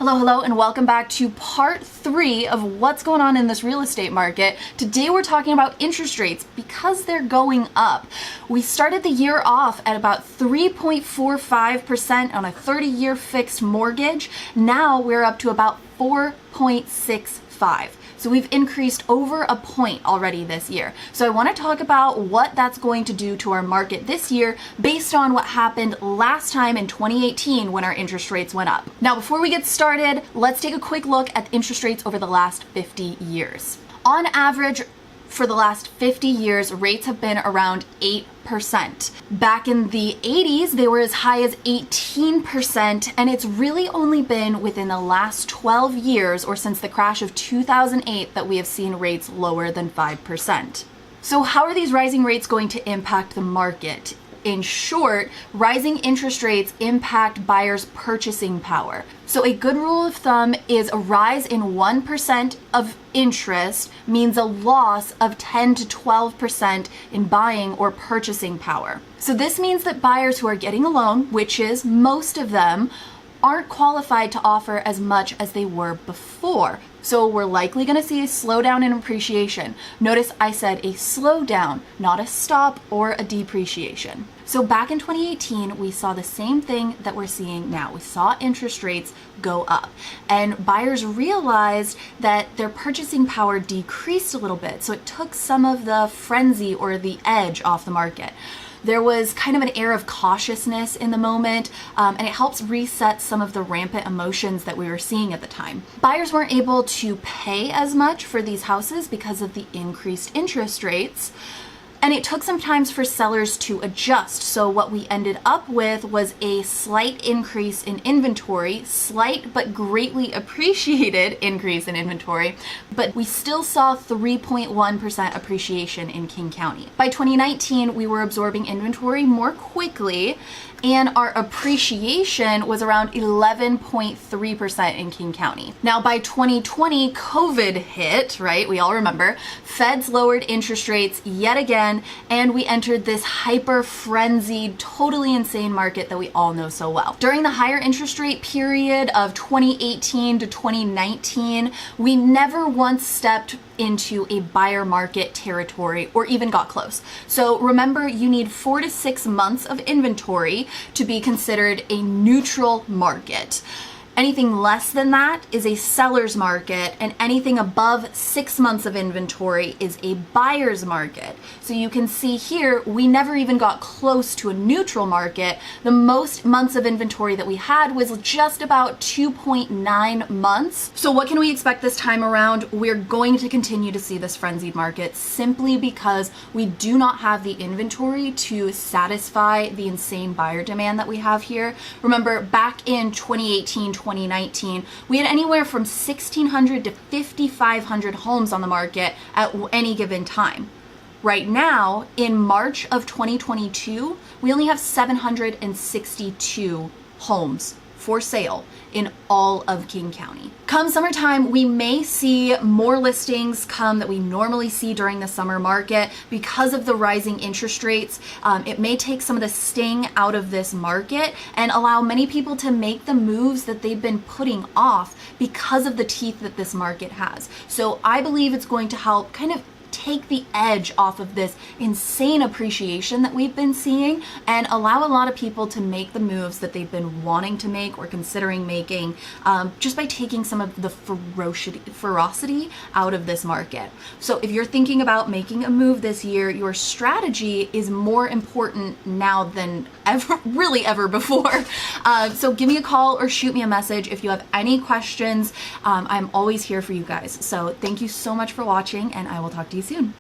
Hello, and welcome back to part 3 of what's going on in this real estate market. Today we're talking about interest rates because they're going up. We started the year off at about 3.45% on a 30-year fixed mortgage. Now we're up to about 4.65%. So we've increased over a point already this year. So I want to talk about what that's going to do to our market this year based on what happened last time in 2018 when our interest rates went up. Now, before we get started, let's take a quick look at interest rates over the last 50 years. On average, for the last 50 years, rates have been around 8%. Back in the 80s, they were as high as 18%, and it's really only been within the last 12 years, or since the crash of 2008, that we have seen rates lower than 5%. So how are these rising rates going to impact the market? In short, rising interest rates impact buyers' purchasing power. So a good rule of thumb is a rise in 1% of interest means a loss of 10 to 12% in buying or purchasing power. So this means that buyers who are getting a loan, which is most of them, aren't qualified to offer as much as they were before. So we're likely going to see a slowdown in appreciation. Notice I said a slowdown, not a stop or a depreciation. So back in 2018, we saw the same thing that we're seeing now. We saw interest rates go up, and buyers realized that their purchasing power decreased a little bit. So it took some of the frenzy or the edge off the market. There was kind of an air of cautiousness in the moment, and it helps reset some of the rampant emotions that we were seeing at the time. Buyers weren't able to pay as much for these houses because of the increased interest rates, and it took some time for sellers to adjust. So what we ended up with was a slight increase in inventory, slight but greatly appreciated increase in inventory, but we still saw 3.1% appreciation in King County. By 2019, we were absorbing inventory more quickly, and our appreciation was around 11.3% in King County. Now by 2020, COVID hit, right? We all remember. Feds lowered interest rates yet again, and we entered this hyper frenzied, totally insane market that we all know so well. During the higher interest rate period of 2018 to 2019, we never once stepped into a buyer market territory or even got close. So remember, you need 4 to 6 months of inventory to be considered a neutral market. Anything less than that is a seller's market, and anything above 6 months of inventory is a buyer's market. So you can see here, we never even got close to a neutral market. The most months of inventory that we had was just about 2.9 months. So what can we expect this time around? We're going to continue to see this frenzied market simply because we do not have the inventory to satisfy the insane buyer demand that we have here. Remember, back in 2018, 2019, we had anywhere from 1,600 to 5,500 homes on the market at any given time. Right now, in March of 2022, we only have 762 homes for sale in all of King County. Come summertime, we may see more listings come that we normally see during the summer market because of the rising interest rates. It may take some of the sting out of this market and allow many people to make the moves that they've been putting off because of the teeth that this market has. So I believe it's going to help kind of take the edge off of this insane appreciation that we've been seeing and allow a lot of people to make the moves that they've been wanting to make or considering making, just by taking some of the ferocity out of this market. So if you're thinking about making a move this year, your strategy is more important now than ever before. So give me a call or shoot me a message if you have any questions. I'm always here for you guys. So thank you so much for watching, and I will talk to you soon.